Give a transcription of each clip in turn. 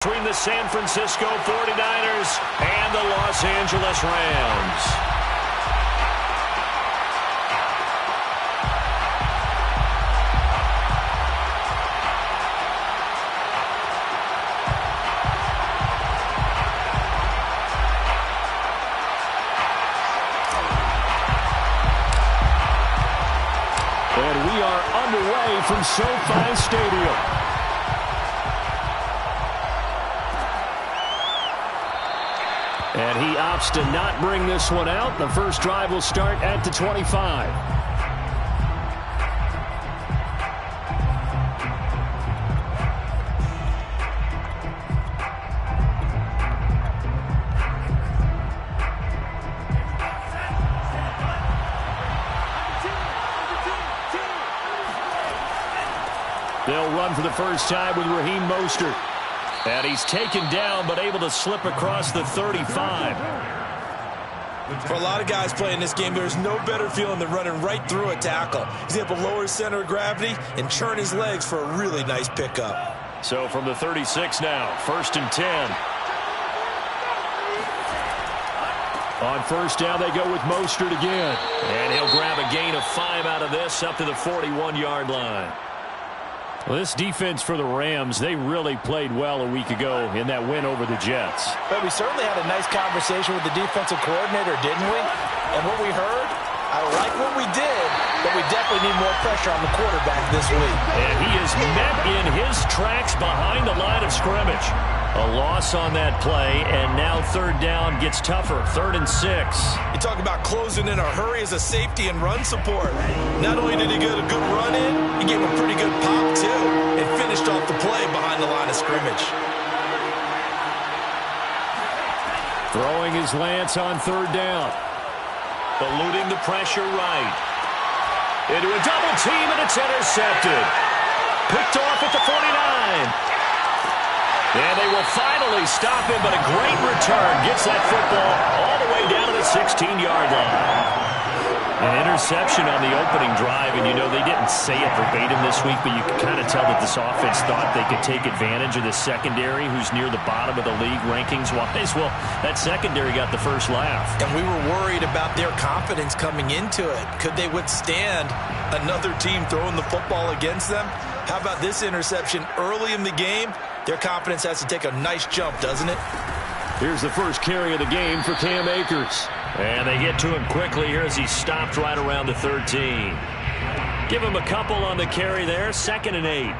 Between the San Francisco 49ers and the Los Angeles Rams. And we are underway from SoFi Stadium. And he opts to not bring this one out. The first drive will start at the 25. They'll run for the first time with Raheem Mostert. And he's taken down, but able to slip across the 35. For a lot of guys playing this game, there's no better feeling than running right through a tackle. He's able to lower his center of gravity and churn his legs for a really nice pickup. So from the 36 now, 1st and 10. On first down, they go with Mostert again. And he'll grab a gain of 5 out of this up to the 41-yard line. Well, this defense for the Rams, they really played well a week ago in that win over the Jets. But we certainly had a nice conversation with the defensive coordinator, didn't we? And what we heard, I like what we did, but we definitely need more pressure on the quarterback this week. And he is met in his tracks behind the line of scrimmage. A loss on that play, and now third down gets tougher. 3rd and 6. You talk about closing in a hurry as a safety and run support. Not only did he get a good run in, he gave a pretty good pop, too, and finished off the play behind the line of scrimmage. Throwing his Lance on 3rd down. Eluding the pressure right. Into a double team, and it's intercepted. Picked off at the 49. And they will finally stop him, but a great return gets that football all the way down to the 16-yard line. An interception on the opening drive, and you know they didn't say it verbatim this week, but you can kind of tell that this offense thought they could take advantage of the secondary, who's near the bottom of the league rankings-wise. Well, that secondary got the first laugh. And we were worried about their confidence coming into it. Could they withstand another team throwing the football against them? How about this interception early in the game? Their confidence has to take a nice jump, doesn't it? Here's the first carry of the game for Cam Akers. And they get to him quickly here as he stopped right around the 13. Give him a couple on the carry there. 2nd and 8.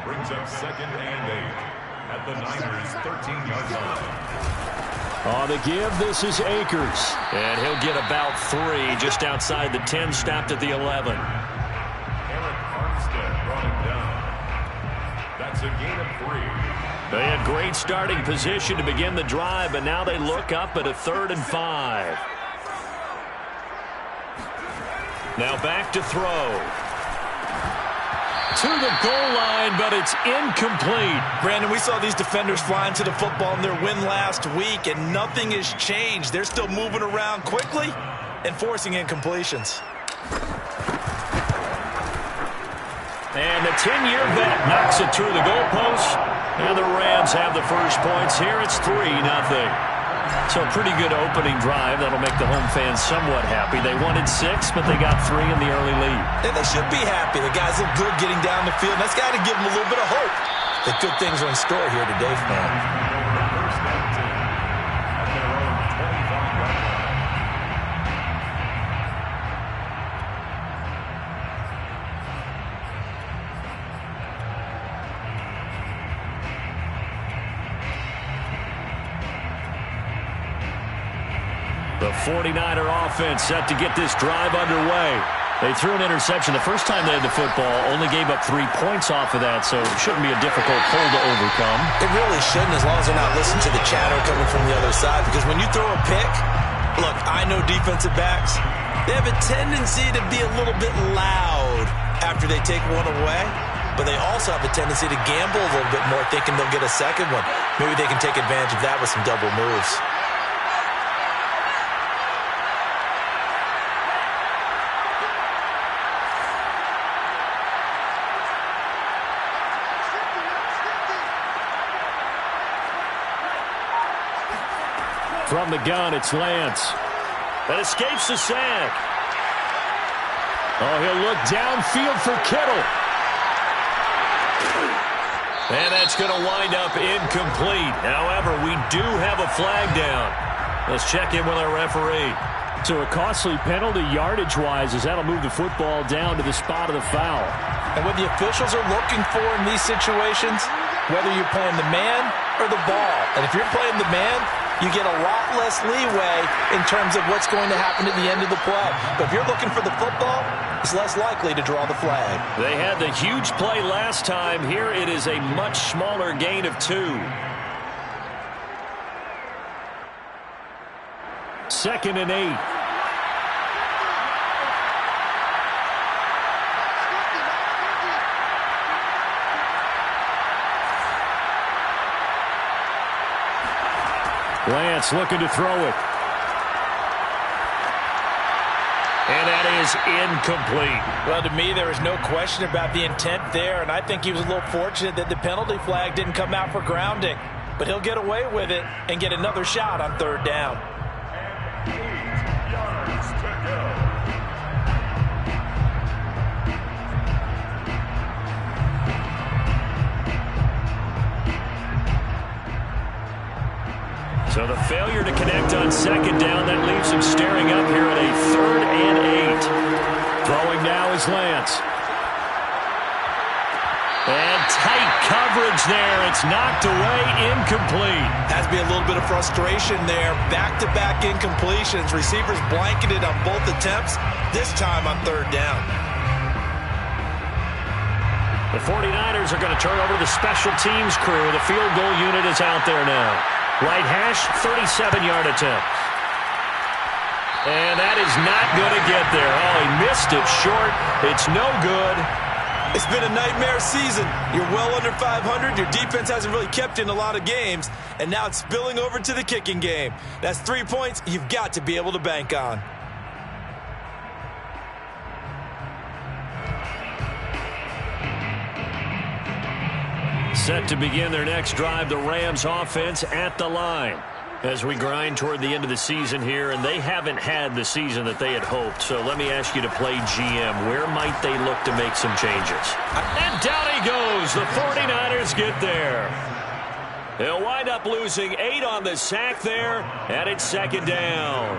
Brings up 2nd and 8 at the Niners' 13-yard line. On the give, this is Akers. And he'll get about 3 just outside the 10, stopped at the 11. That's a gain of 3. They had great starting position to begin the drive, but now they look up at a 3rd and 5. Now back to throw. To the goal line, but it's incomplete. Brandon, we saw these defenders flying to the football in their win last week, and nothing has changed. They're still moving around quickly and forcing incompletions. And the 10-year vet knocks it through the goalpost. And the Rams have the first points here. It's 3-0. So a pretty good opening drive. That'll make the home fans somewhat happy. They wanted 6, but they got 3 in the early lead. And they should be happy. The guys look good getting down the field. That's got to give them a little bit of hope that good things are in store here today for them. The 49er offense set to get this drive underway. They threw an interception the first time they had the football, only gave up 3 points off of that, so it shouldn't be a difficult pull to overcome. It really shouldn't, as long as they're not listening to the chatter coming from the other side, because when you throw a pick, look, I know defensive backs, they have a tendency to be a little bit loud after they take one away, but they also have a tendency to gamble a little bit more, thinking they'll get a second one. Maybe they can take advantage of that with some double moves. From the gun, it's Lance. That escapes the sack. Oh, he'll look downfield for Kittle. And that's going to wind up incomplete. However, we do have a flag down. Let's check in with our referee. So a costly penalty yardage-wise as that'll move the football down to the spot of the foul. And what the officials are looking for in these situations, whether you're playing the man or the ball. And if you're playing the man, you get a lot less leeway in terms of what's going to happen at the end of the play. But if you're looking for the football, it's less likely to draw the flag. They had the huge play last time. Here it is a much smaller gain of 2. 2nd and 8. Lance looking to throw it. And that is incomplete. Well, to me, there is no question about the intent there, and I think he was a little fortunate that the penalty flag didn't come out for grounding. But he'll get away with it and get another shot on 3rd down. 8 yards to go. So the failure to connect on 2nd down, that leaves him staring up here at a 3rd and 8. Throwing now is Lance. And tight coverage there. It's knocked away, incomplete. Has to be a little bit of frustration there. Back-to-back incompletions. Receivers blanketed on both attempts, this time on 3rd down. The 49ers are going to turn over to the special teams crew. The field goal unit is out there now. Right hash, 37-yard attempt. And that is not going to get there. Oh, he missed it short. It's no good. It's been a nightmare season. You're well under 500. Your defense hasn't really kept you in a lot of games. And now it's spilling over to the kicking game. That's 3 points you've got to be able to bank on. Set to begin their next drive, the Rams offense at the line. As we grind toward the end of the season here, and they haven't had the season that they had hoped. So let me ask you to play GM. Where might they look to make some changes? And down he goes. The 49ers get there. They'll wind up losing 8 on the sack there, and it's 2nd down.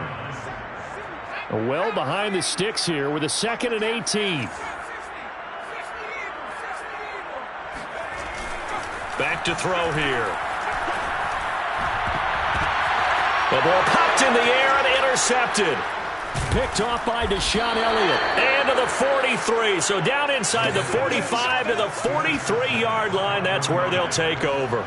Well behind the sticks here with a 2nd and 18. Back to throw here. The ball popped in the air and intercepted. Picked off by Deshaun Elliott. And to the 43. So down inside the 45 to the 43-yard line. That's where they'll take over.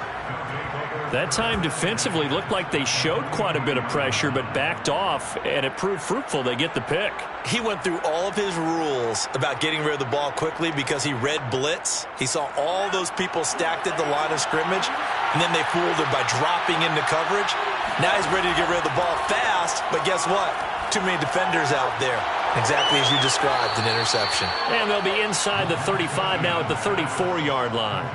That time defensively looked like they showed quite a bit of pressure but backed off, and it proved fruitful. They get the pick. He went through all of his rules about getting rid of the ball quickly because he read blitz. He saw all those people stacked at the line of scrimmage, and then they fooled him by dropping into coverage. Now he's ready to get rid of the ball fast, but guess what? Too many defenders out there. Exactly as you described, an interception. And they'll be inside the 35 now at the 34-yard line.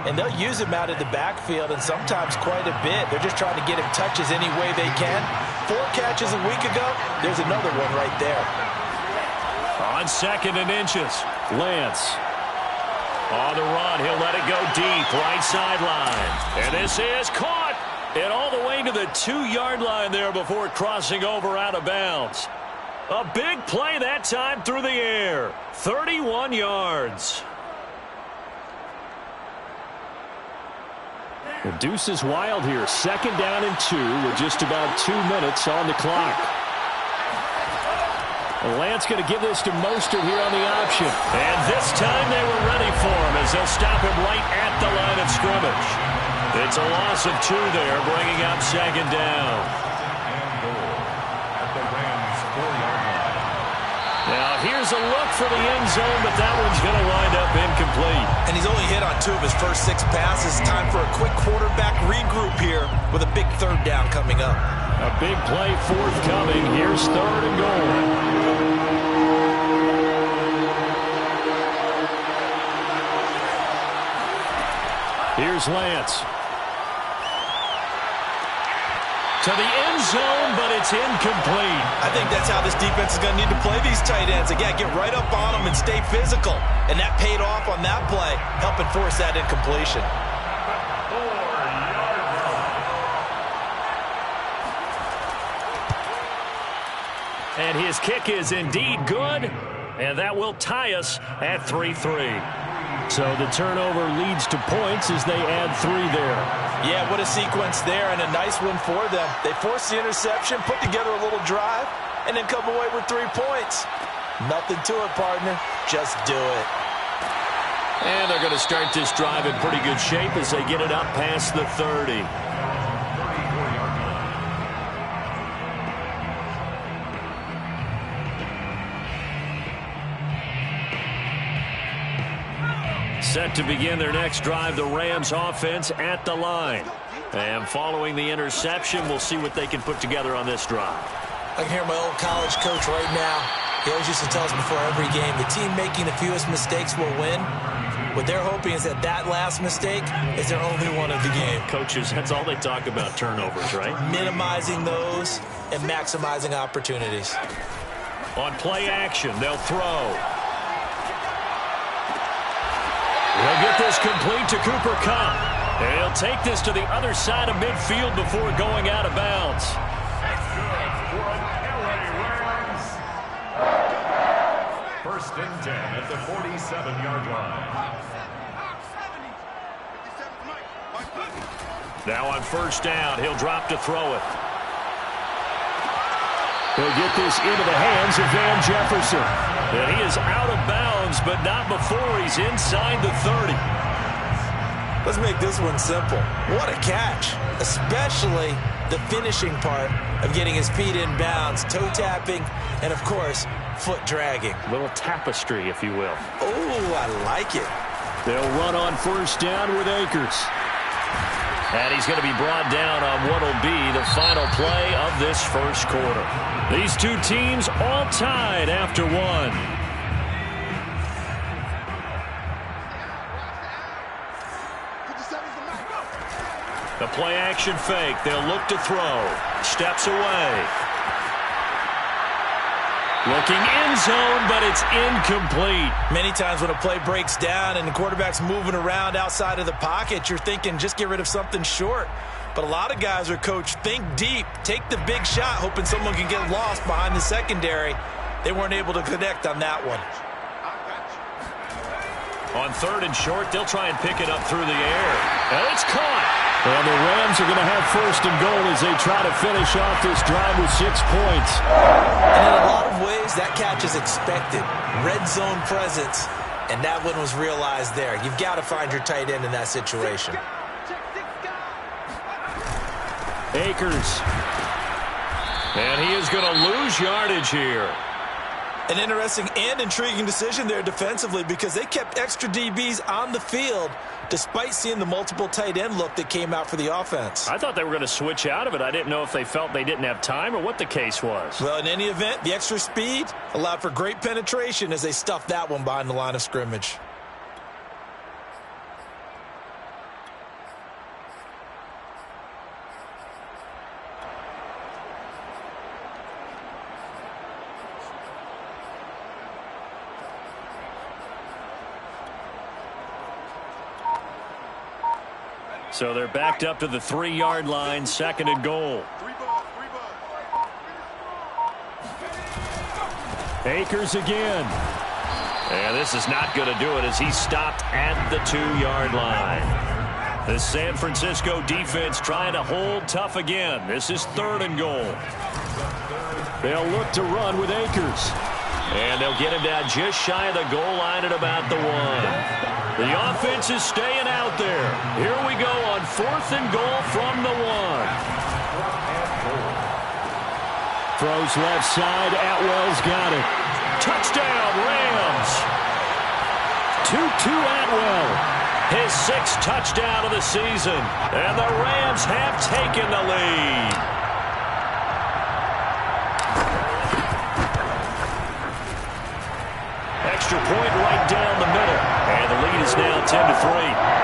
And they'll use him out of the backfield, and sometimes quite a bit. They're just trying to get him touches any way they can. 4 catches a week ago. There's another one right there. On 2nd and inches. Lance. On the run. He'll let it go deep. Right sideline. And this is caught. And all the way to the 2-yard line there before crossing over out of bounds. A big play that time through the air. 31 yards. The deuce is wild here. 2nd down and 2 with just about 2 minutes on the clock. And Lance going to give this to Mostert here on the option. And this time they were ready for him as they'll stop him right at the line of scrimmage. It's a loss of 2 there, bringing up 2nd down. And goal at the Rams' 4-yard line. Now here's a look for the end zone, but that one's going to wind up incomplete. And he's only hit on 2 of his first 6 passes. Time for a quick quarterback regroup here with a big 3rd down coming up. A big play forthcoming. Here's 3rd and goal. Here's Lance. To the end zone, but it's incomplete. I think that's how this defense is going to need to play these tight ends. Again, get right up on them and stay physical. And that paid off on that play, helping force that incompletion. And his kick is indeed good, and that will tie us at 3-3. So the turnover leads to points as they add 3 there. Yeah, what a sequence there, and a nice one for them. They forced the interception, put together a little drive, and then come away with 3 points. Nothing to it, partner. Just do it. And they're going to start this drive in pretty good shape as they get it up past the 30. Set to begin their next drive, the Rams offense at the line. And following the interception, we'll see what they can put together on this drive. I can hear my old college coach right now. He always used to tell us before every game, the team making the fewest mistakes will win. What they're hoping is that that last mistake is their only one of the game. Coaches, that's all they talk about, turnovers, right? Minimizing those and maximizing opportunities. On play action, they'll throw. They'll get this complete to Cooper Kupp. And he'll take this to the other side of midfield before going out of bounds. First and 10 at the 47-yard line. Now on first down, he'll drop to throw it. They'll get this into the hands of Van Jefferson. And he is out of bounds, but not before he's inside the 30. Let's make this one simple. What a catch, especially the finishing part of getting his feet in bounds, toe tapping, and of course, foot dragging. A little tapestry, if you will. Oh, I like it. They'll run on first down with Akers. And he's going to be brought down on what will be the final play of this first quarter. These two teams all tied after one. The play action fake. They'll look to throw. Steps away. Looking end zone, but it's incomplete. Many times when a play breaks down and the quarterback's moving around outside of the pocket, you're thinking just get rid of something short. But a lot of guys are coached, think deep, take the big shot, hoping someone can get lost behind the secondary. They weren't able to connect on that one. On third and short, they'll try and pick it up through the air. And it's caught. And the Rams are going to have first and goal as they try to finish off this drive with 6 points. And in a lot of ways, that catch is expected. Red zone presence, and that one was realized there. You've got to find your tight end in that situation. Akers. And he is going to lose yardage here. An interesting and intriguing decision there defensively because they kept extra DBs on the field despite seeing the multiple tight end look that came out for the offense. I thought they were going to switch out of it. I didn't know if they felt they didn't have time or what the case was. Well, in any event, the extra speed allowed for great penetration as they stuffed that one behind the line of scrimmage. So they're backed up to the 3-yard line, second and goal. Akers again. And this is not going to do it as he's stopped at the 2-yard line. The San Francisco defense trying to hold tough again. This is third and goal. They'll look to run with Akers. And they'll get him down just shy of the goal line at about the 1. The offense is staying out there. Here we go on fourth and goal from the 1. Throws left side. Atwell's got it. Touchdown, Rams. Tutu Atwell. His 6th touchdown of the season. And the Rams have taken the lead. Extra point right down the middle. And the lead is now 10-3.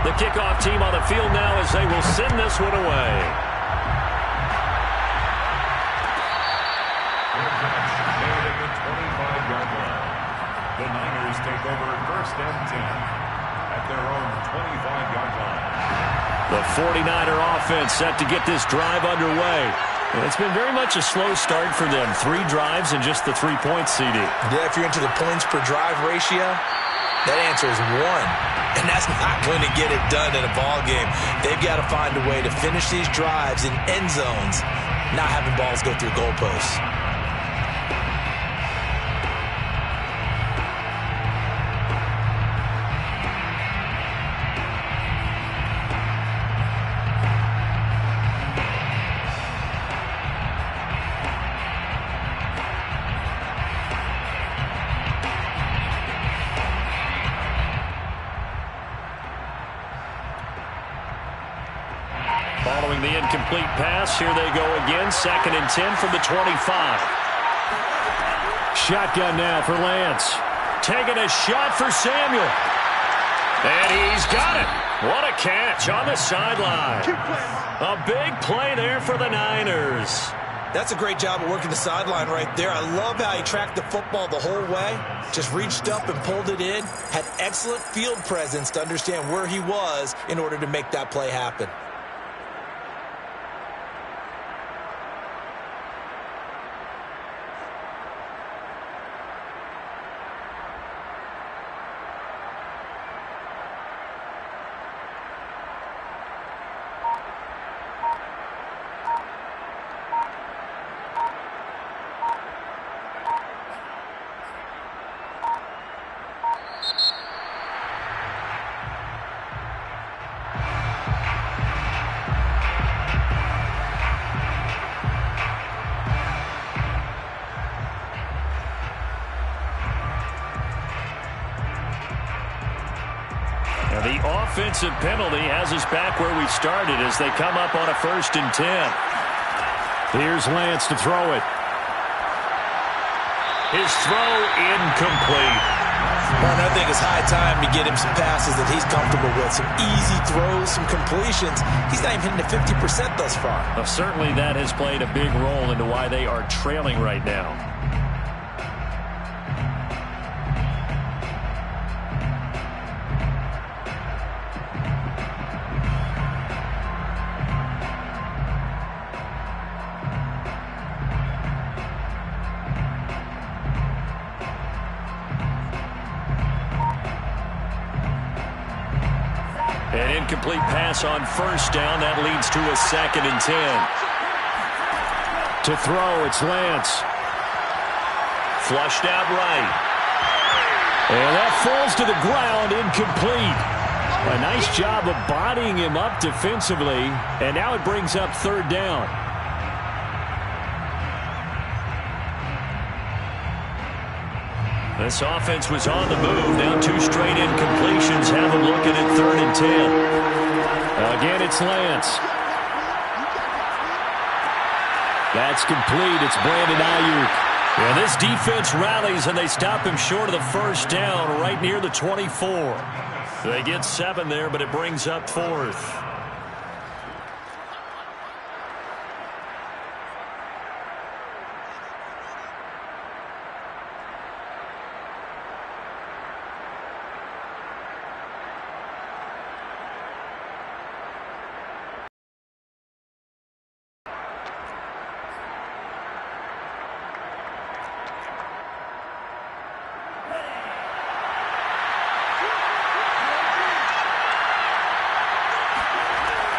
The kickoff team on the field now as they will send this one away. At the 25-yard line. The Niners take over 1st and 10 at their own 25-yard line. The 49er offense set to get this drive underway. And it's been very much a slow start for them. 3 drives and just the 3 points, CD. Yeah, if you're into the points per drive ratio, that answer is 1. And that's not going to get it done in a ball game. They've got to find a way to finish these drives in end zones, not having balls go through goalposts. Following the incomplete pass, here they go again. 2nd and 10 from the 25. Shotgun now for Lance. Taking a shot for Samuel. And he's got it. What a catch on the sideline. A big play there for the Niners. That's a great job of working the sideline right there. I love how he tracked the football the whole way. Just reached up and pulled it in. Had excellent field presence to understand where he was in order to make that play happen. The offensive penalty has us back where we started as they come up on a 1st and 10. Here's Lance to throw it. His throw incomplete. Well, I think it's high time to get him some passes that he's comfortable with. Some easy throws, some completions. He's not even hitting the 50% thus far. Well, certainly that has played a big role into why they are trailing right now. An incomplete pass on 1st down. That leads to a 2nd and 10. To throw, it's Lance. Flushed out right. And that falls to the ground, incomplete. A nice job of bodying him up defensively. And now it brings up 3rd down. This offense was on the move. Now 2 straight incompletions have them looking at 3rd and 10. Again, it's Lance. That's complete. It's Brandon Ayuk. Yeah, this defense rallies, and they stop him short of the 1st down right near the 24. They get 7 there, but it brings up 4th.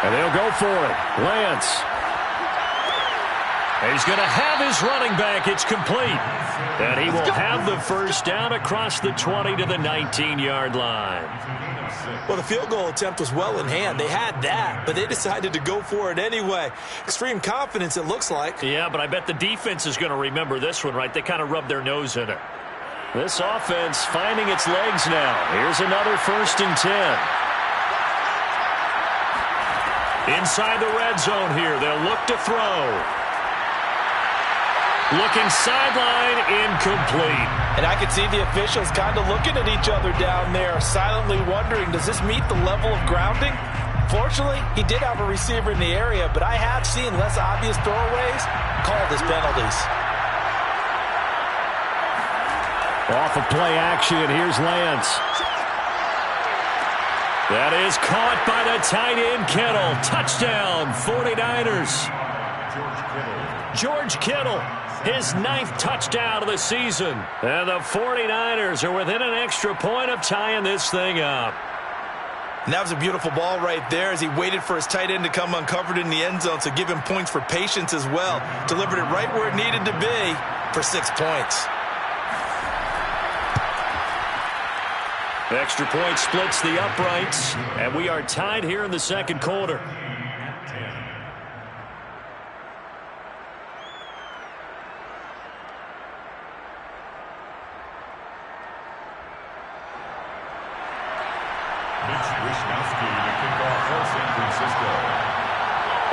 And they'll go for it. Lance. He's going to have his running back. It's complete. And he will have the 1st down across the 20 to the 19-yard line. Well, the field goal attempt was well in hand. They had that, but they decided to go for it anyway. Extreme confidence, it looks like. Yeah, but I bet the defense is going to remember this one, right? They kind of rubbed their nose in it. This offense finding its legs now. Here's another 1st and 10. Inside the red zone here. They'll look to throw. Looking sideline, incomplete. And I could see the officials kind of looking at each other down there, silently wondering, does this meet the level of grounding? Fortunately, he did have a receiver in the area, but I have seen less obvious throwaways called as penalties. Off of play action, here's Lance. That is caught by the tight end, Kittle. Touchdown, 49ers. George Kittle, his 9th touchdown of the season. And the 49ers are within an extra point of tying this thing up. And that was a beautiful ball right there as he waited for his tight end to come uncovered in the end zone, so give him points for patience as well. Delivered it right where it needed to be for 6 points. Extra point splits the uprights, and we are tied here in the second quarter.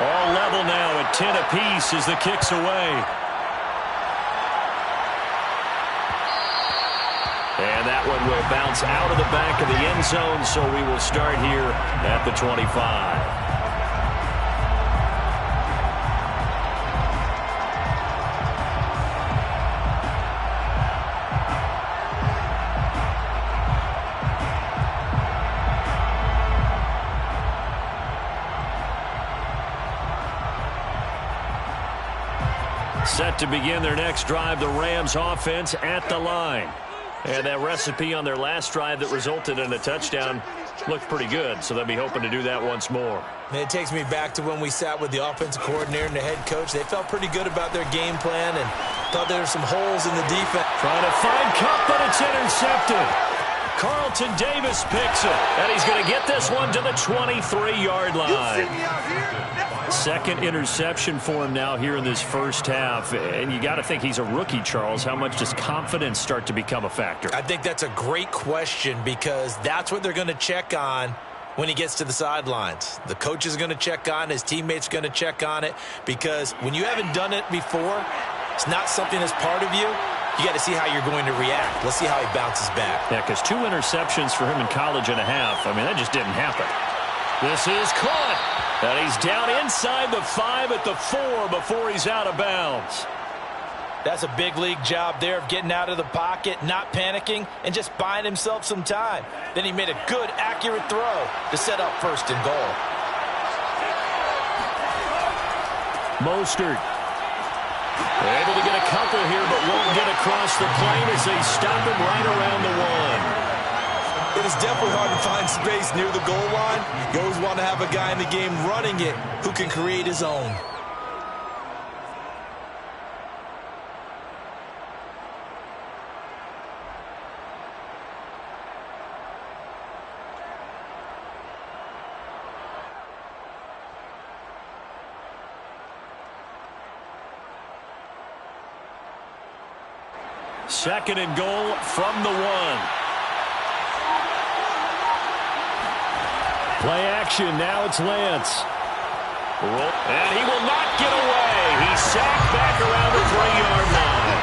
All level now at 10 apiece as the kick's away. And that one will bounce out of the back of the end zone, so we will start here at the 25. Set to begin their next drive, the Rams offense at the line. And that recipe on their last drive that resulted in a touchdown looked pretty good, so they'll be hoping to do that once more. It takes me back to when we sat with the offensive coordinator and the head coach. They felt pretty good about their game plan and thought there were some holes in the defense. Trying to find Kupp, but it's intercepted. Carlton Davis picks it, and he's going to get this one to the 23-yard line. Second interception for him now here in this first half. And you got to think he's a rookie, Charles. How much does confidence start to become a factor? I think that's a great question because that's what they're going to check on when he gets to the sidelines. The coach is going to check on, his teammates going to check on it, because when you haven't done it before, it's not something that's part of you. You got to see how you're going to react. Let's see how he bounces back. Yeah, because 2 interceptions for him in college and a half. I mean, that just didn't happen. This is caught. And he's down inside the 5 at the 4 before he's out of bounds. That's a big league job there of getting out of the pocket, not panicking, and just buying himself some time. Then he made a good, accurate throw to set up 1st and goal. Mostert. Able to get a couple here, but won't get across the plane as they stop him right around the 1. It is definitely hard to find space near the goal line. You always want to have a guy in the game running it who can create his own. Second and goal from the 1. Play action, now it's Lance. And he will not get away. He's sacked back around the 3-yard line.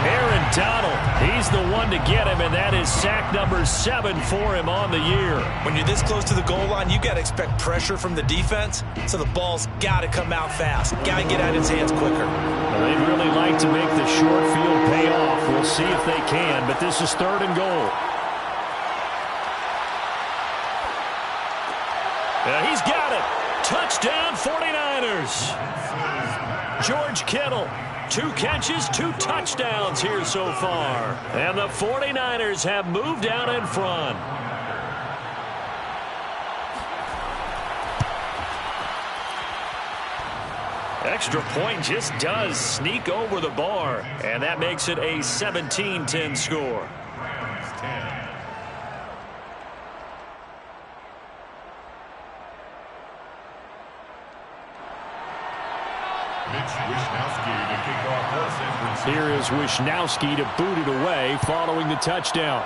Aaron Donald, he's the one to get him, and that is sack number 7 for him on the year. When you're this close to the goal line, you got to expect pressure from the defense, so the ball's got to come out fast. Got to get out of his hands quicker. Well, they'd really like to make the short field pay off. We'll see if they can, but this is 3rd and goal. He's got it. Touchdown 49ers. George Kittle, 2 catches, 2 touchdowns here so far. And the 49ers have moved out in front. Extra point just does sneak over the bar, and that makes it a 17-10 score. Here is Wishnowsky to boot it away following the touchdown.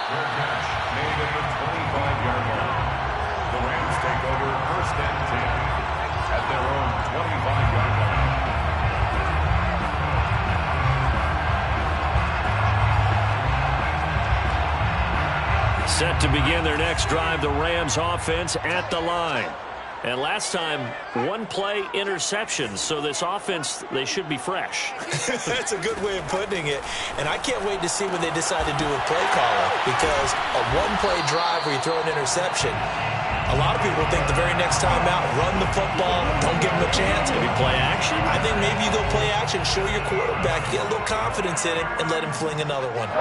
Fair catch made at the 25-yard line. The Rams take over 1st and 10 at their own 25 Set to begin their next drive, the Rams offense at the line. And last time, one-play interceptions, so this offense, they should be fresh. That's a good way of putting it. And I can't wait to see what they decide to do with play caller, because a one-play drive where you throw an interception, a lot of people think the very next time out, run the football, don't give them a chance. Maybe play action? I think maybe you go play action, show your quarterback, get a little confidence in him, and let him fling another one.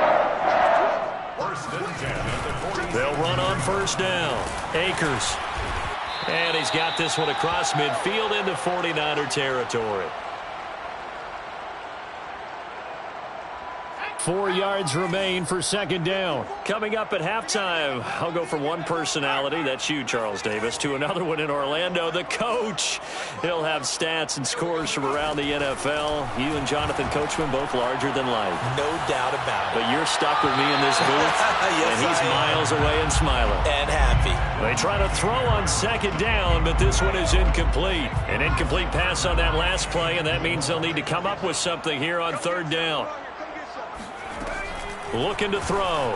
First and 10 at the 40. They'll run on first down. Akers. And he's got this one across midfield into 49er territory. 4 yards remain for second down. Coming up at halftime, I'll go from one personality, that's you, Charles Davis, to another one in Orlando, the coach. He'll have stats and scores from around the NFL. You and Jonathan Coachman both larger than life. No doubt about it. But you're stuck with me in this booth, Yes, and he's I am. miles away and smiling. And happy. They try to throw on second down, but this one is incomplete. An incomplete pass on that last play, and that means they'll need to come up with something here on third down. Looking to throw.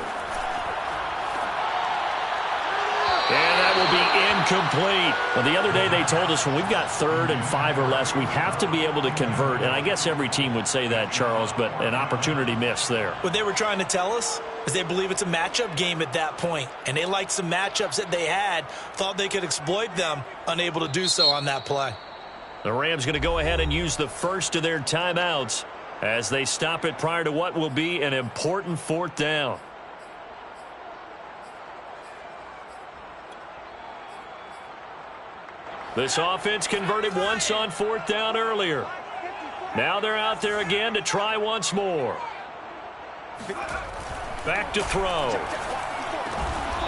And that will be incomplete. Well, the other day they told us when we've got 3rd and 5 or less, we have to be able to convert. And I guess every team would say that, Charles, but an opportunity missed there. What they were trying to tell us is they believe it's a matchup game at that point. And they liked some matchups that they had, thought they could exploit them, unable to do so on that play. The Rams going to go ahead and use the first of their timeouts as they stop it prior to what will be an important 4th down. This offense converted once on 4th down earlier. Now they're out there again to try once more. Back to throw.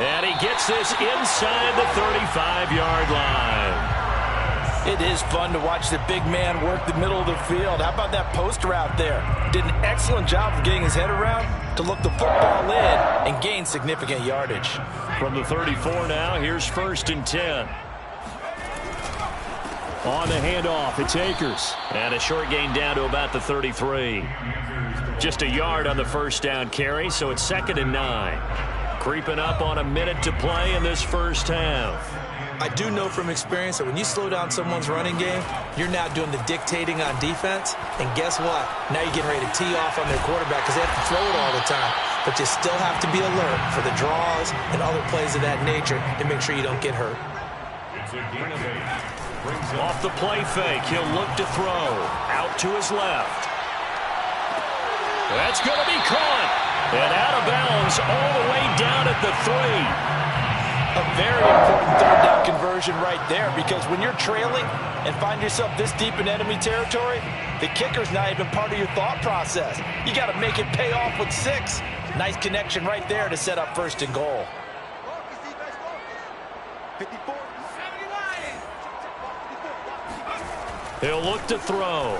And he gets this inside the 35-yard line. It is fun to watch the big man work the middle of the field. How about that post route there? Did an excellent job of getting his head around to look the football in and gain significant yardage. From the 34 now, here's 1st and 10. On the handoff, it's Akers. And a short gain down to about the 33. Just a yard on the first down carry, so it's 2nd and 9. Creeping up on a minute to play in this first half. I do know from experience that when you slow down someone's running game, you're now doing the dictating on defense. And guess what? Now you're getting ready to tee off on their quarterback because they have to throw it all the time. But you still have to be alert for the draws and other plays of that nature to make sure you don't get hurt. It's a gain of 8. Off the play fake, he'll look to throw. Out to his left. That's going to be caught. And out of bounds all the way down at the 3. A very important 3rd down conversion right there, because when you're trailing and find yourself this deep in enemy territory, the kicker's not even part of your thought process. You got to make it pay off with 6. Nice connection right there to set up 1st and goal. He'll look to throw.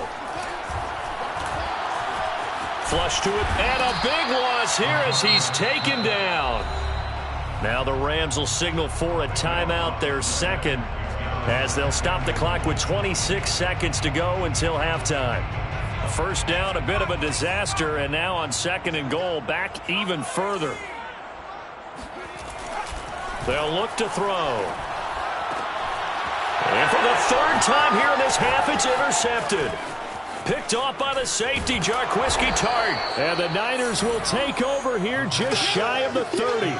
Flush to it, and a big loss here as he's taken down. Now the Rams will signal for a timeout, their 2nd, as they'll stop the clock with 26 seconds to go until halftime. First down, a bit of a disaster, and now on 2nd and goal, back even further. They'll look to throw. And for the 3rd time here in this half, it's intercepted. Picked off by the safety, Jarquiski Tartt. And the Niners will take over here just shy of the 30.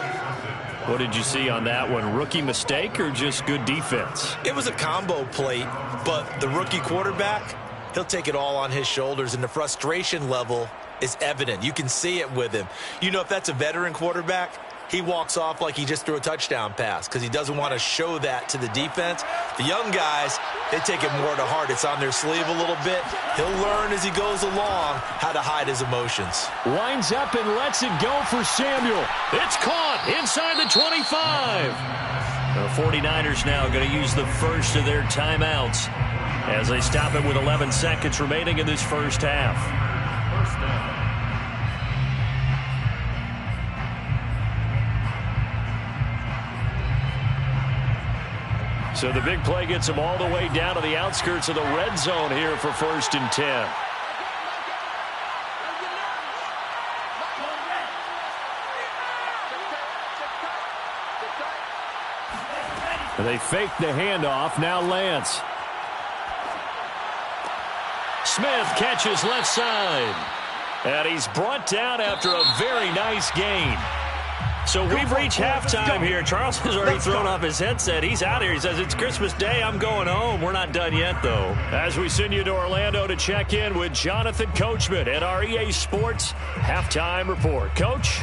What did you see on that one? Rookie mistake or just good defense? It was a combo plate, but the rookie quarterback, he'll take it all on his shoulders, and the frustration level is evident. You can see it with him. You know, if that's a veteran quarterback, he walks off like he just threw a touchdown pass because he doesn't want to show that to the defense. The young guys, they take it more to heart. It's on their sleeve a little bit. He'll learn as he goes along how to hide his emotions. Winds up and lets it go for Samuel. It's caught inside the 25. The 49ers now going to use the first of their timeouts as they stop it with 11 seconds remaining in this first half. First down. So the big play gets them all the way down to the outskirts of the red zone here for 1st and 10. And they fake the handoff. Now Lance. Smith catches left side. And he's brought down after a very nice gain. So we've reached halftime here. Charles has already thrown off his headset. He's out here. He says, it's Christmas Day. I'm going home. We're not done yet, though. As we send you to Orlando to check in with Jonathan Coachman at our EA Sports Halftime Report. Coach?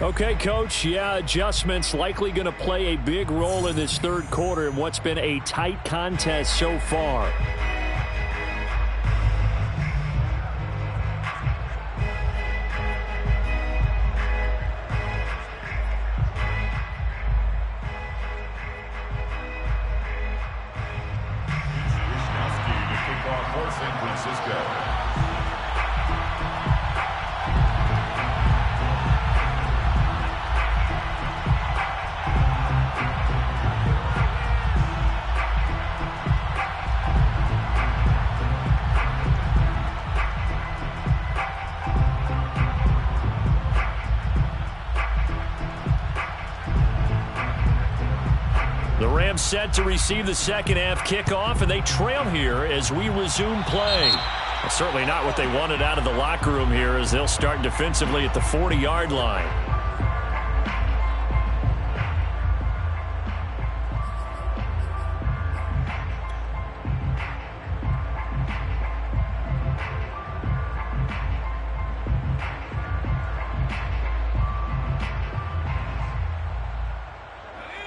Okay, Coach, yeah, adjustments likely going to play a big role in this third quarter in what's been a tight contest so far. Wisniewski to kick off for San Francisco. The Rams set to receive the second half kickoff, and they trail here as we resume play. Well, certainly not what they wanted out of the locker room here as they'll start defensively at the 40-yard line.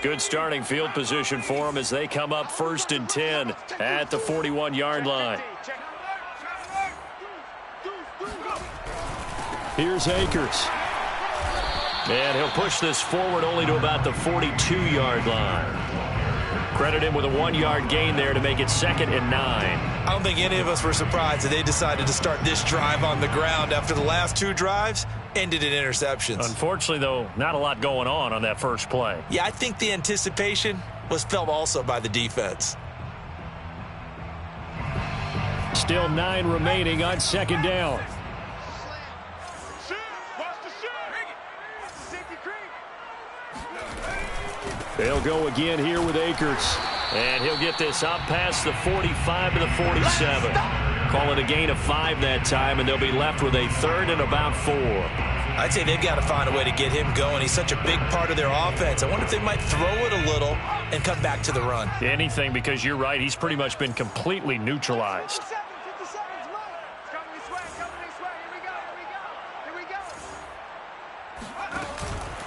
Good starting field position for them as they come up 1st and 10 at the 41-yard line. Here's Akers. And he'll push this forward only to about the 42-yard line. Credit him with a 1-yard gain there to make it 2nd and 9. I don't think any of us were surprised that they decided to start this drive on the ground after the last 2 drives ended in interceptions. Unfortunately, though, not a lot going on that first play. Yeah, I think the anticipation was felt also by the defense. Still 9 remaining on 2nd down. They'll go again here with Akers. And he'll get this up past the 45 to the 47. Call it a gain of 5 that time, and they'll be left with a 3rd and about 4. I'd say they've got to find a way to get him going. He's such a big part of their offense. I wonder if they might throw it a little and come back to the run. Anything, because you're right. He's pretty much been completely neutralized.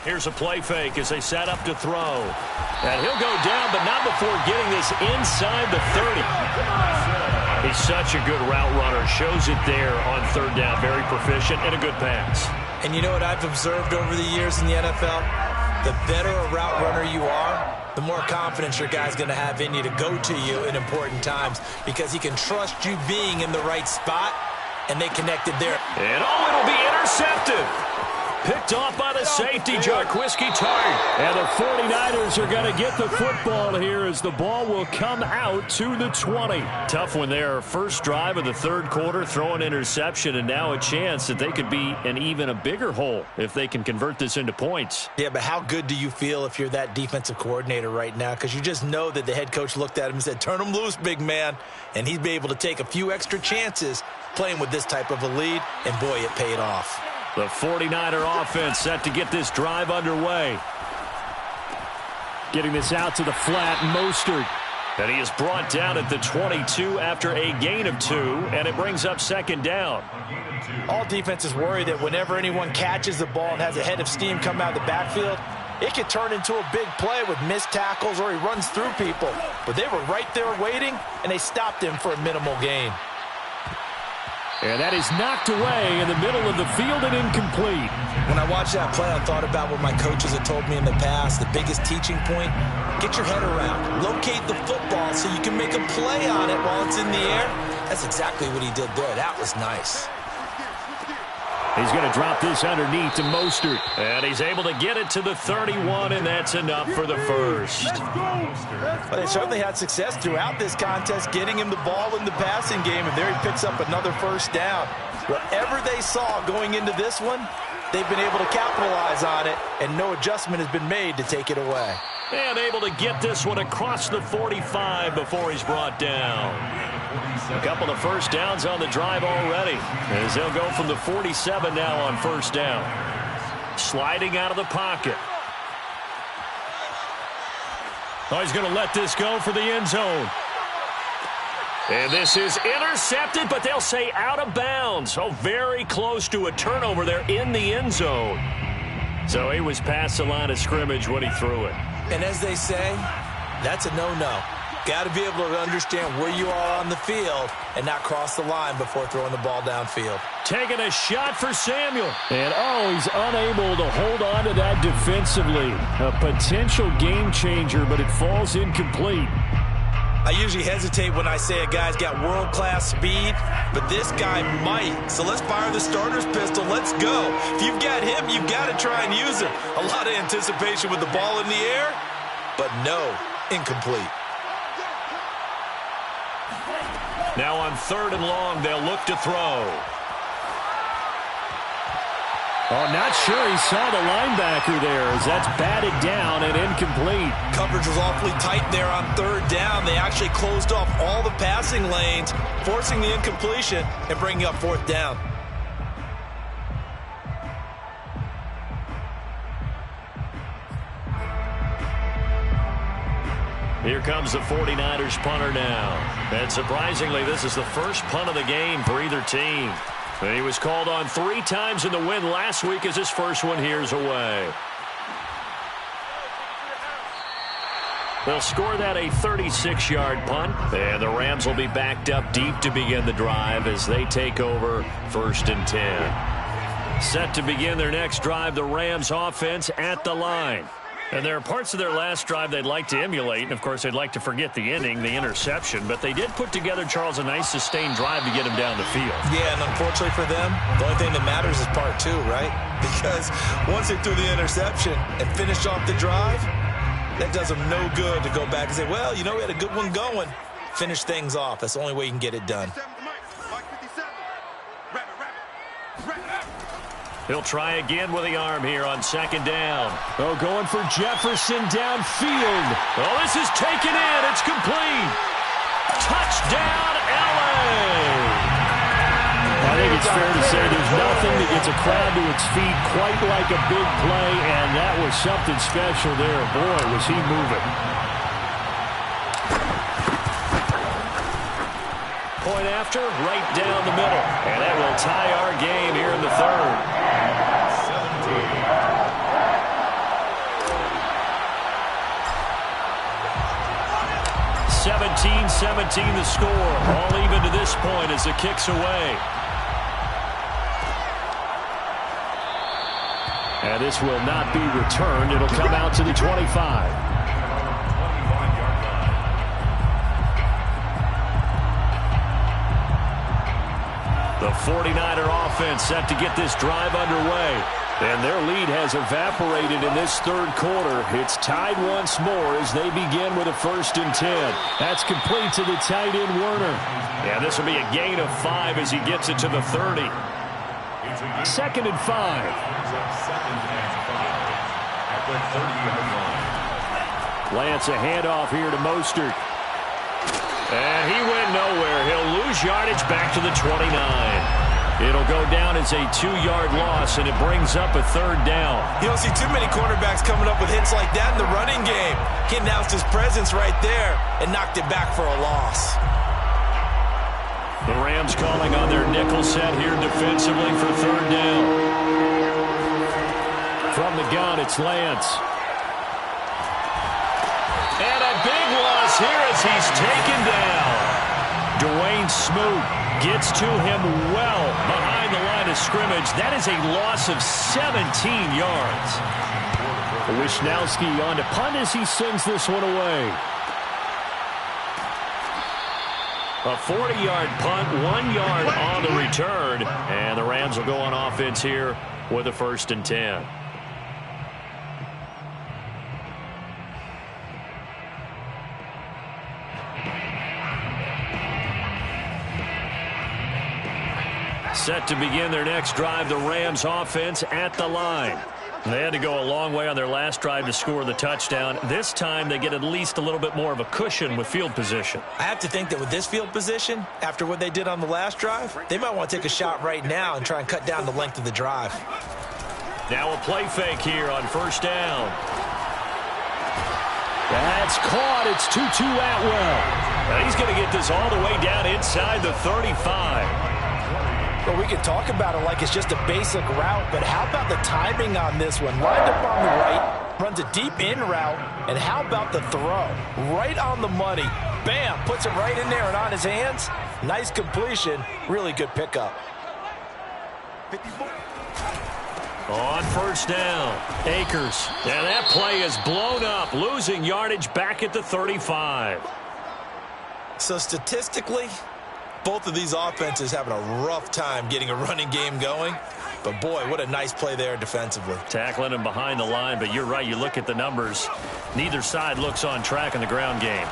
Here's a play fake as they set up to throw. And he'll go down, but not before getting this inside the 30. He's such a good route runner. Shows it there on 3rd down. Very proficient and a good pass. And you know what I've observed over the years in the NFL? The better a route runner you are, the more confidence your guy's going to have in you to go to you in important times because he can trust you being in the right spot, and they connected there. And it'll be intercepted. Picked off by the safety, Jaquiski Tartt. And the 49ers are going to get the football here as the ball will come out to the 20. Tough one there. First drive of the 3rd quarter, throw an interception, and now a chance that they could be in even a bigger hole if they can convert this into points. Yeah, but how good do you feel if you're that defensive coordinator right now? Because you just know that the head coach looked at him and said, turn him loose, big man. And he'd be able to take a few extra chances playing with this type of a lead, and boy, it paid off. The 49er offense set to get this drive underway. Getting this out to the flat, Mostert. And he is brought down at the 22 after a gain of 2, and it brings up 2nd down. All defenses worry that whenever anyone catches the ball and has a head of steam come out of the backfield, it could turn into a big play with missed tackles or he runs through people. But they were right there waiting, and they stopped him for a minimal gain. And that is knocked away in the middle of the field and incomplete. When I watched that play, I thought about what my coaches had told me in the past. The biggest teaching point, get your head around. Locate the football so you can make a play on it while it's in the air. That's exactly what he did there. That was nice. He's going to drop this underneath to Mostert. And he's able to get it to the 31, and that's enough for the first. But they certainly had success throughout this contest, getting him the ball in the passing game, and there he picks up another first down. Whatever they saw going into this one, they've been able to capitalize on it, and no adjustment has been made to take it away. And able to get this one across the 45 before he's brought down. A couple of first downs on the drive already, as they'll go from the 47 now on first down. Sliding out of the pocket. Oh, he's going to let this go for the end zone. And this is intercepted, but they'll say out of bounds. Oh, very close to a turnover there in the end zone. So he was past the line of scrimmage when he threw it. And as they say, that's a no-no. Got to be able to understand where you are on the field and not cross the line before throwing the ball downfield. Taking a shot for Samuel. And, oh, he's unable to hold on to that defensively. A potential game changer, but it falls incomplete. I usually hesitate when I say a guy's got world-class speed, but this guy might. So let's fire the starter's pistol. Let's go. If you've got him, you've got to try and use him. A lot of anticipation with the ball in the air, but no, incomplete. Now on 3rd and long, they'll look to throw. Oh, not sure he saw the linebacker there as that's batted down and incomplete. Coverage was awfully tight there on 3rd down. They actually closed off all the passing lanes, forcing the incompletion and bringing up 4th down. Here comes the 49ers punter now. And surprisingly, this is the first punt of the game for either team. And he was called on 3 times in the win last week as his first one here's away. They'll score that a 36-yard punt. And the Rams will be backed up deep to begin the drive as they take over 1st and 10. Set to begin their next drive, the Rams offense at the line. And there are parts of their last drive they'd like to emulate. And, of course, they'd like to forget the ending, the interception. But they did put together, Charles, a nice sustained drive to get him down the field. Yeah, and unfortunately for them, the only thing that matters is part 2, right? Because once they threw the interception and finished off the drive, that does them no good to go back and say, well, you know, we had a good one going. Finish things off. That's the only way you can get it done. He'll try again with the arm here on 2nd down. Oh, going for Jefferson downfield. Oh, this is taken in. It's complete. Touchdown, LA! I think it's fair to say there's nothing that gets a crowd to its feet quite like a big play, and that was something special there. Boy, was he moving. Point after, right down the middle. And that will tie our game here in the 3rd. 17-17 the score. All even to this point as the kick's away. And this will not be returned. It'll come out to the 25. The 49er offense set to get this drive underway. And their lead has evaporated in this 3rd quarter. It's tied once more as they begin with a 1st and 10. That's complete to the tight end, Werner. Yeah, this will be a gain of 5 as he gets it to the 30. 2nd and 5. Lance a handoff here to Mostert. And he went nowhere. He'll lose yardage back to the 29. It'll go down as a 2-yard loss, and it brings up a 3rd down. You don't see too many cornerbacks coming up with hits like that in the running game. He announced his presence right there and knocked it back for a loss. The Rams calling on their nickel set here defensively for 3rd down. From the gun, it's Lance. And a big loss here as he's taken down. Dwayne Smoot gets to him well behind the line of scrimmage. That is a loss of 17 yards. Wishnowski on to punt as he sends this one away. A 40-yard punt, 1 yard on the return, and the Rams will go on offense here with a 1st and 10. Set to begin their next drive, the Rams offense at the line. They had to go a long way on their last drive to score the touchdown. This time they get at least a little bit more of a cushion with field position. I have to think that with this field position, after what they did on the last drive, they might want to take a shot right now and try and cut down the length of the drive. Now a play fake here on 1st down. That's caught. It's Tutu Atwell. And he's going to get this all the way down inside the 35. Well, we can talk about it like it's just a basic route, but how about the timing on this one? Lined up on the right, runs a deep in route, and how about the throw? Right on the money. Bam, puts it right in there and on his hands. Nice completion. Really good pickup. On 1st down, Akers. And that play is blown up, losing yardage back at the 35. So statistically, both of these offenses having a rough time getting a running game going. But, boy, what a nice play there defensively. Tackling him behind the line, but you're right. You look at the numbers. Neither side looks on track in the ground game.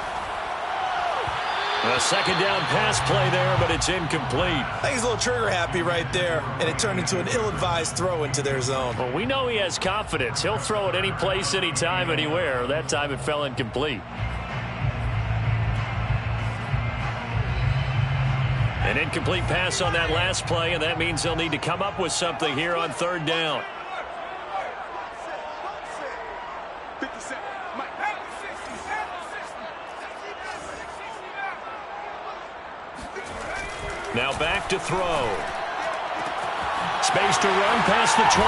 A 2nd down pass play there, but it's incomplete. I think he's a little trigger happy right there, and it turned into an ill-advised throw into their zone. Well, we know he has confidence. He'll throw it any place, anytime, anywhere. That time it fell incomplete. An incomplete pass on that last play, and that means they'll need to come up with something here on 3rd down. Now back to throw. Space to run past the 20.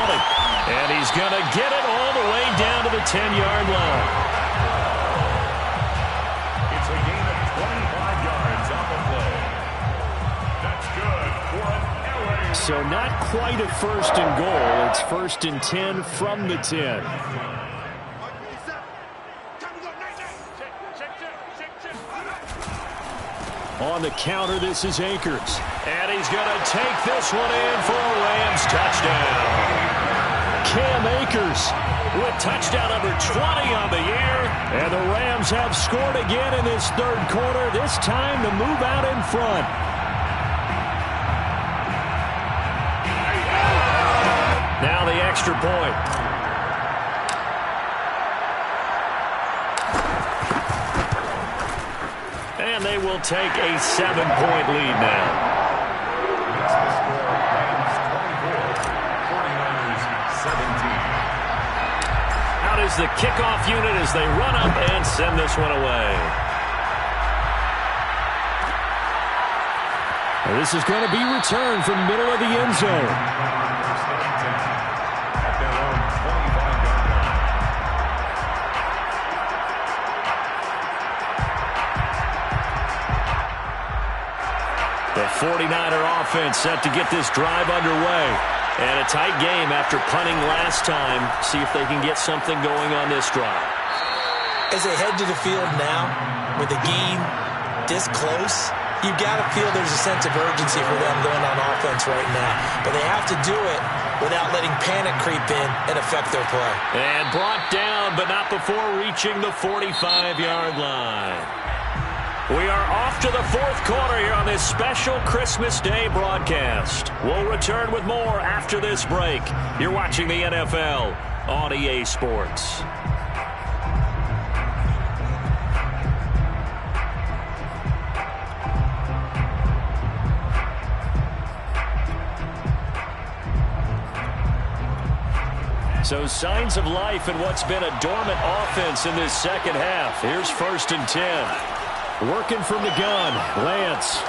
And he's going to get it all the way down to the 10-yard line. So not quite a 1st and goal. It's 1st and 10 from the 10. On the counter, this is Akers. And he's going to take this one in for a Rams touchdown. Cam Akers with touchdown number 20 on the year. And the Rams have scored again in this 3rd quarter, this time to move out in front. Now the extra point. And they will take a 7-point lead now. Out is the kickoff unit as they run up and send this one away. And this is going to be returned from middle of the end zone. The 49er offense set to get this drive underway. And a tight game after punting last time. See if they can get something going on this drive. As they head to the field now, with the game this close, you've got to feel there's a sense of urgency for them going on offense right now. But they have to do it without letting panic creep in and affect their play. And brought down, but not before reaching the 45-yard line. We are off to the 4th quarter here on this special Christmas Day broadcast. We'll return with more after this break. You're watching the NFL on EA Sports. So signs of life in what's been a dormant offense in this 2nd half. Here's 1st and 10. Working from the gun, Lance.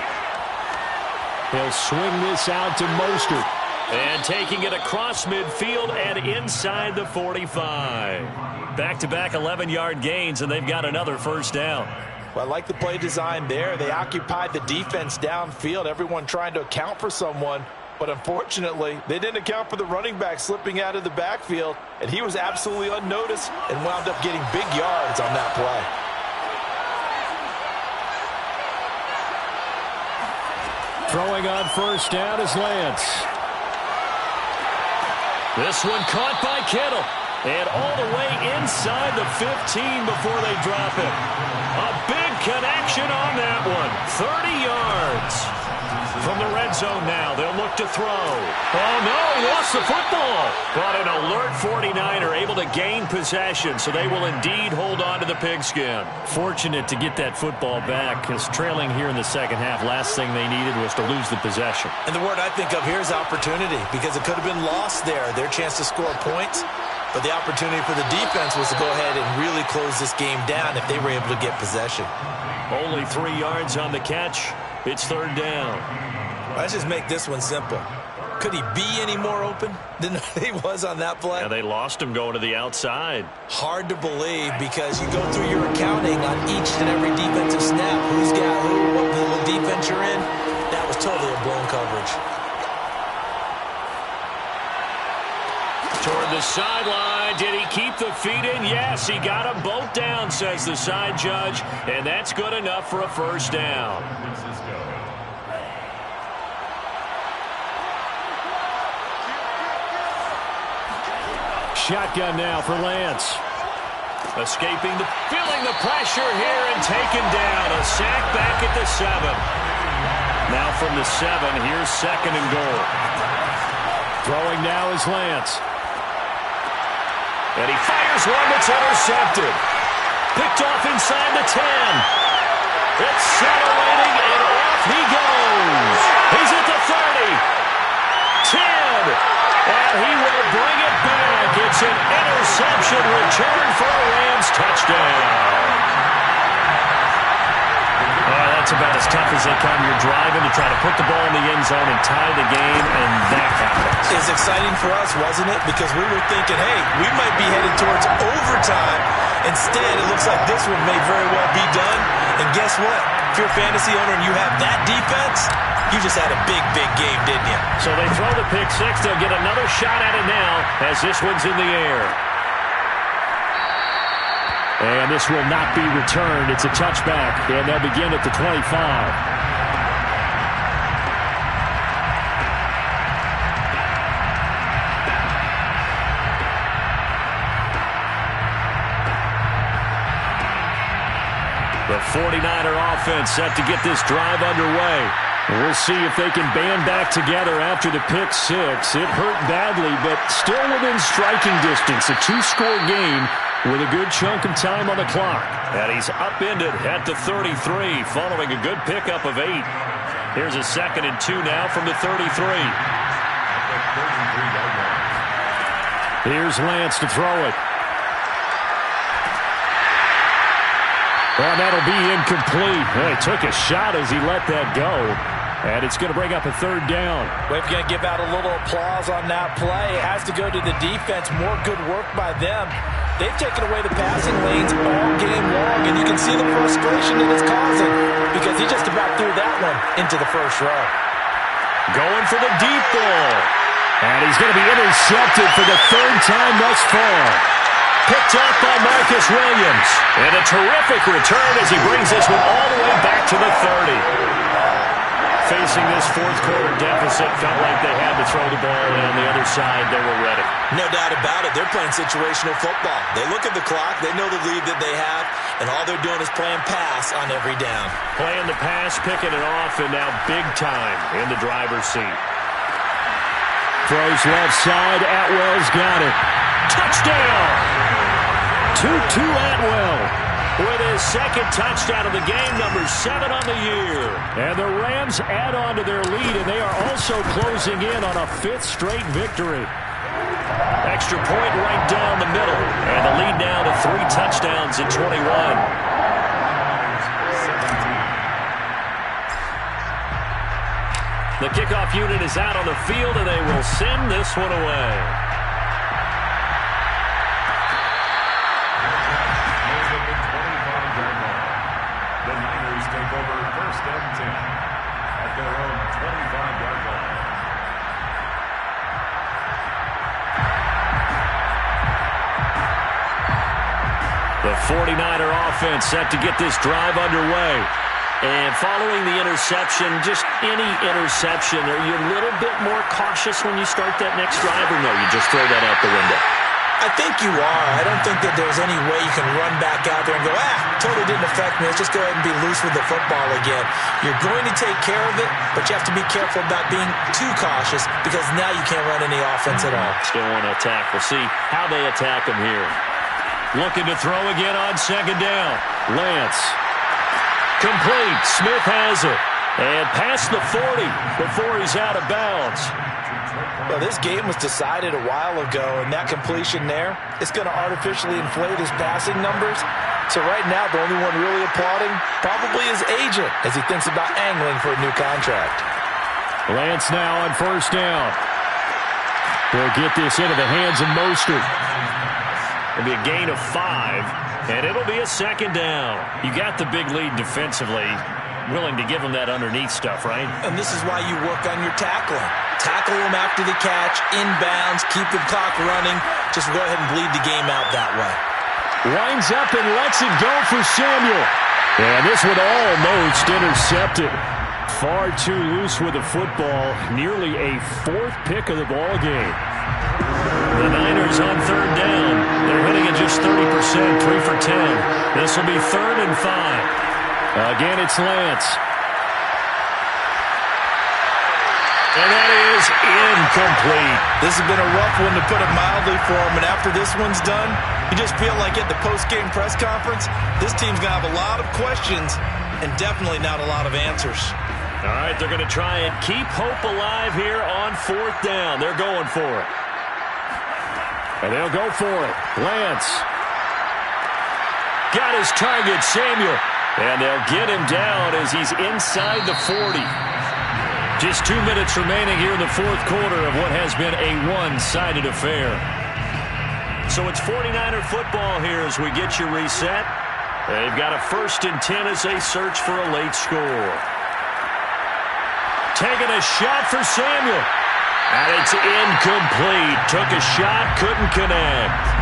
He'll swing this out to Mostert. And taking it across midfield and inside the 45. Back-to-back 11-yard gains, and they've got another 1st down. Well, I like the play design there. They occupied the defense downfield, everyone trying to account for someone. But unfortunately, they didn't account for the running back slipping out of the backfield, and he was absolutely unnoticed and wound up getting big yards on that play. Throwing on first down is Lance. This one caught by Kittle. And all the way inside the 15 before they drop it. A big connection on that one. 30 yards. From the red zone now, they'll look to throw. Oh, no, lost the football. But an alert 49er able to gain possession, so they will indeed hold on to the pigskin. Fortunate to get that football back, because trailing here in the second half, last thing they needed was to lose the possession. And the word I think of here is opportunity, because it could have been lost there, their chance to score points. But the opportunity for the defense was to go ahead and really close this game down if they were able to get possession. Only 3 yards on the catch. It's third down. Let's just make this one simple. Could he be any more open than he was on that play? Yeah, they lost him going to the outside. Hard to believe, because you go through your accounting on each and every defensive snap. Who's got who, what little defense you're in. That was totally a blown coverage. Toward the sideline. Did he keep the feet in? Yes, he got them both down, says the side judge. And that's good enough for a first down. Shotgun now for Lance. Feeling the pressure here and taken down. A sack back at the 7. Now from the 7, here's second and goal. Throwing now is Lance. And he fires one that's intercepted. Picked off inside the 10. Accelerating, and off he goes. He's at the 30. 10. And he will bring it back. It's an interception return for a Rams touchdown. That's about as tough as they come. You're driving to try to put the ball in the end zone and tie the game, and that happens. It's exciting for us, wasn't it? Because we were thinking, hey, we might be headed towards overtime. Instead, it looks like this one may very well be done. And guess what? If you're a fantasy owner and you have that defense, you just had a big, big game, didn't you? So they throw the pick six. They'll get another shot at it now as this one's in the air. And this will not be returned. It's a touchback, and they'll begin at the 25. The 49er offense set to get this drive underway. We'll see if they can band back together after the pick six. It hurt badly, but still within striking distance. A 2-score game with a good chunk of time on the clock. And he's upended at the 33 following a good pickup of 8. Here's a 2nd and 2 now from the 33. Here's Lance to throw it. Well, that'll be incomplete. Well, he took a shot as he let that go. And it's going to bring up a third down. We're going to give out a little applause on that play. It has to go to the defense. More good work by them. They've taken away the passing lanes all game long, and you can see the frustration that it's causing because he just about threw that one into the first row. Going for the deep ball. And he's going to be intercepted for the 3rd time thus far. Picked up by Marcus Williams. And a terrific return as he brings this one all the way back to the 30. Facing this 4th quarter deficit, felt like they had to throw the ball, and on the other side, they were ready. No doubt about it. They're playing situational football. They look at the clock. They know the lead that they have, and all they're doing is playing pass on every down. Playing the pass, picking it off, and now big time in the driver's seat. Throws left side. Atwell's got it. Touchdown! 2-2 Atwell with his 2nd touchdown of the game, number 7 on the year. And the Rams add on to their lead, and they are also closing in on a 5th straight victory. Extra point right down the middle, and the lead now to 3 touchdowns in 21. The kickoff unit is out on the field, and they will send this one away. The Niners take over 1st and 10 at their own 25-yard line. The 49er offense set to get this drive underway. And following the interception, just any interception, are you a little bit more cautious when you start that next drive, or no, you just throw that out the window? I think you are. I don't think that there's any way you can run back out there and go, totally didn't affect me. Let's just go ahead and be loose with the football again. You're going to take care of it, but you have to be careful about being too cautious because now you can't run any offense at all. Still want to attack. We'll see how they attack him here. Looking to throw again on second down. Lance. Complete. Smith has it. And past the 40 before he's out of bounds. Well, this game was decided a while ago, and that completion there is going to artificially inflate his passing numbers. So right now, the only one really applauding probably his agent as he thinks about angling for a new contract. Lance now on first down. They'll get this into the hands of Mostert. It'll be a gain of 5, and it'll be a second down. You got the big lead defensively. Willing to give him that underneath stuff, right? And this is why you work on your tackling. Tackle him after the catch, inbounds, keep the clock running. Just go ahead and bleed the game out that way. Winds up and lets it go for Samuel. And this one almost intercepted. Far too loose with the football. Nearly a 4th pick of the ball game. The Niners on third down. They're hitting at just 30%, 3 for 10. This will be 3rd and 5. Again, it's Lance. And that is incomplete. This has been a rough one, to put it mildly, for him. And after this one's done, you just feel like at the post-game press conference, this team's going to have a lot of questions and definitely not a lot of answers. All right, they're going to try and keep hope alive here on 4th down. They're going for it. And they'll go for it. Lance. Got his target, Samuel. And they'll get him down as he's inside the 40. Just 2 minutes remaining here in the 4th quarter of what has been a one-sided affair. So it's 49er football here as we get you reset. They've got a 1st and 10 as they search for a late score. Taking a shot for Samuel. And it's incomplete. Took a shot, couldn't connect.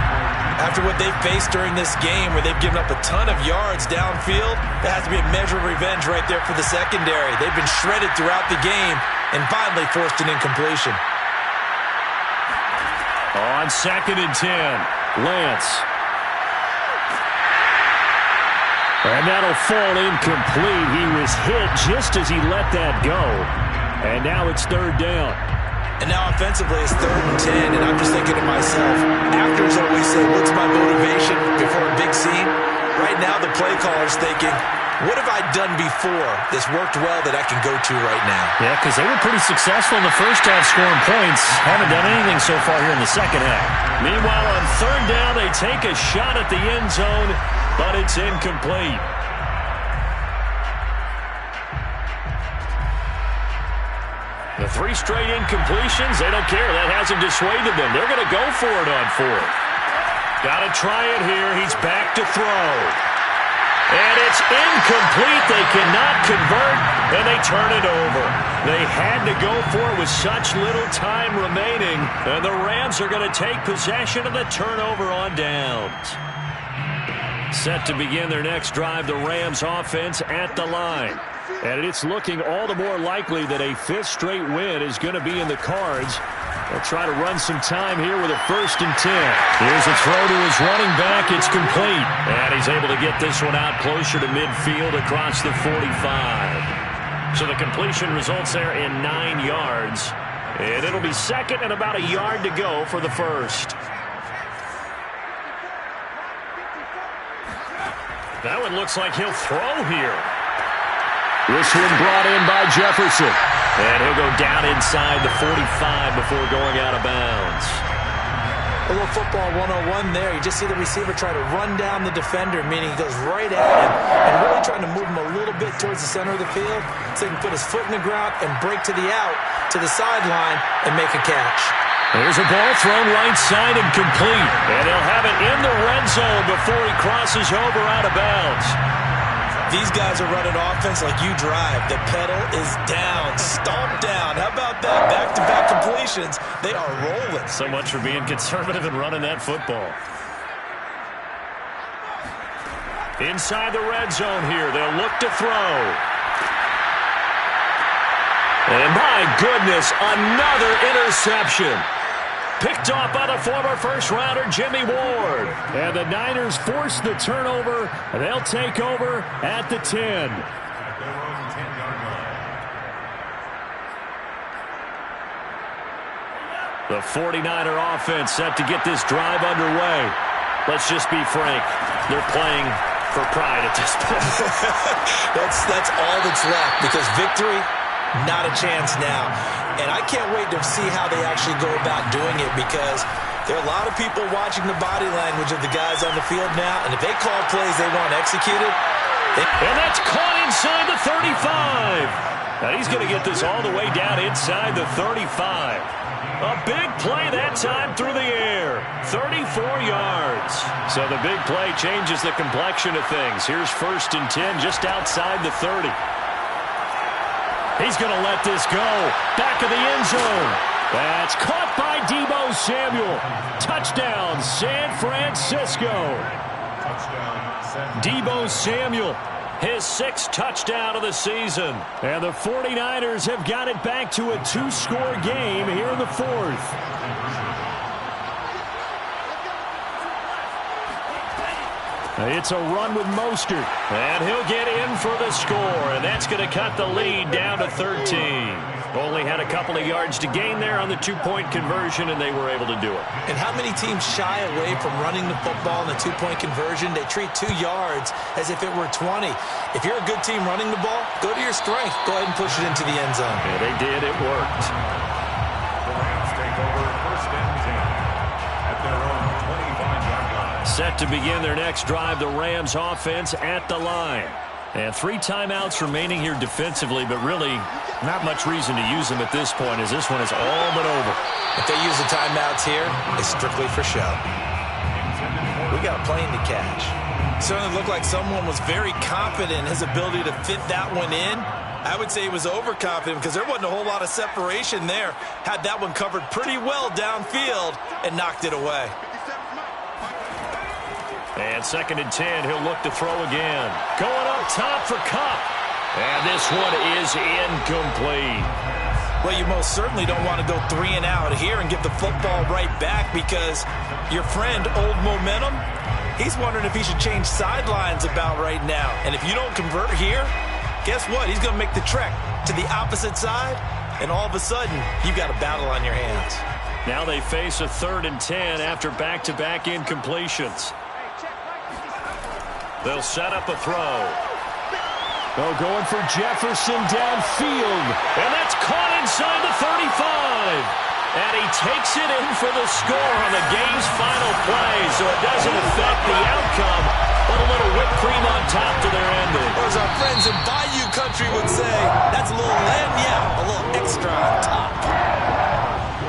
After what they've faced during this game, where they've given up a ton of yards downfield, that has to be a measure of revenge right there for the secondary. They've been shredded throughout the game and finally forced an incompletion. On 2nd and 10, Lance. And that'll fall incomplete. He was hit just as he let that go. And now it's 3rd down. And now offensively it's 3rd and 10, and I'm just thinking to myself, actors always say, what's my motivation before a big scene? Right now the play caller's thinking, what have I done before this worked well that I can go to right now? Yeah, because they were pretty successful in the first half scoring points. Haven't done anything so far here in the second half. Meanwhile, on 3rd down, they take a shot at the end zone, but it's incomplete. The 3 straight incompletions, they don't care. That hasn't dissuaded them. They're going to go for it on 4th. Got to try it here. He's back to throw. And it's incomplete. They cannot convert, and they turn it over. They had to go for it with such little time remaining, and the Rams are going to take possession of the turnover on downs. Set to begin their next drive, the Rams offense at the line. And it's looking all the more likely that a 5th straight win is going to be in the cards. They'll try to run some time here with a 1st and 10. Here's a throw to his running back. It's complete. And he's able to get this one out closer to midfield across the 45. So the completion results there in 9 yards. And it'll be 2nd and about a yard to go for the 1st. That one looks like he'll throw here. This one brought in by Jefferson. And he'll go down inside the 45 before going out of bounds. A little football 101 there. You just see the receiver try to run down the defender, meaning he goes right at him and really trying to move him a little bit towards the center of the field so he can put his foot in the ground and break to the out, to the sideline, and make a catch. There's a ball thrown right side and complete. And he'll have it in the red zone before he crosses over out of bounds. These guys are running offense like you drive. The pedal is down, stomped down. How about that? Back-to-back completions. They are rolling. So much for being conservative and running that football. Inside the red zone here, they'll look to throw. And my goodness, another interception. Picked off by the former first-rounder Jimmy Ward. And the Niners force the turnover. They'll take over at the 10. At their own 10-yard line. The 49er offense set to get this drive underway. Let's just be frank. They're playing for pride at this point. That's all that's left, because victory, not a chance now. And I can't wait to see how they actually go about doing it, because there are a lot of people watching the body language of the guys on the field now, and if they call plays they want executed. And that's caught inside the 35. Now he's going to get this all the way down inside the 35. A big play that time through the air. 34 yards. So the big play changes the complexion of things. Here's 1st and 10 just outside the 30. He's going to let this go. Back of the end zone. That's caught by Deebo Samuel. Touchdown, San Francisco. Touchdown, Deebo Samuel, his 6th touchdown of the season. And the 49ers have got it back to a 2-score game here in the 4th. It's a run with Mostert. And he'll get in for the score, and that's going to cut the lead down to 13. Only had a couple of yards to gain there on the 2-point conversion, and they were able to do it. And how many teams shy away from running the football in the 2-point conversion? They treat 2 yards as if it were 20. If you're a good team running the ball, go to your strength. Go ahead and push it into the end zone. Yeah, they did. It worked. The Rams take over 1st and 10 at their own 25-yard line. Set to begin their next drive, the Rams offense at the line. And 3 timeouts remaining here defensively, but really not much reason to use them at this point, as this one is all but over. If they use the timeouts here, it's strictly for show. We got a plane to catch. Certainly looked like someone was very confident in his ability to fit that one in. I would say he was overconfident, because there wasn't a whole lot of separation there. Had that one covered pretty well downfield and knocked it away. And 2nd and 10, he'll look to throw again. Going up top for Kupp. And this one is incomplete. Well, you most certainly don't want to go 3 and out here and give the football right back, because your friend, Old Momentum, he's wondering if he should change sidelines about right now. And if you don't convert here, guess what? He's going to make the trek to the opposite side, and all of a sudden, you've got a battle on your hands. Now they face a 3rd and 10 after back-to-back incompletions. They'll set up a throw. Oh, going for Jefferson downfield. And that's caught inside the 35. And he takes it in for the score on the game's final play, so it doesn't affect the outcome, but a little whipped cream on top to their ending. Or as our friends in Bayou Country would say, that's a little lagniappe, a little extra on top.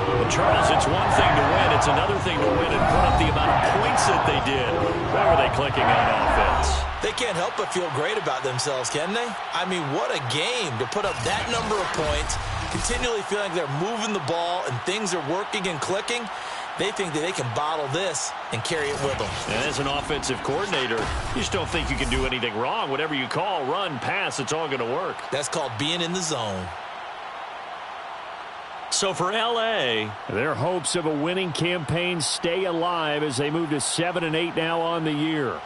Well, Charles, it's one thing to win. It's another thing to win and put up the amount of points that they did. Where were they clicking on offense? They can't help but feel great about themselves, can they? I mean, what a game to put up that number of points, continually feeling like they're moving the ball and things are working and clicking. They think that they can bottle this and carry it with them. And as an offensive coordinator, you just don't think you can do anything wrong. Whatever you call, run, pass, it's all going to work. That's called being in the zone. So for L.A., their hopes of a winning campaign stay alive as they move to 7-8 now on the year.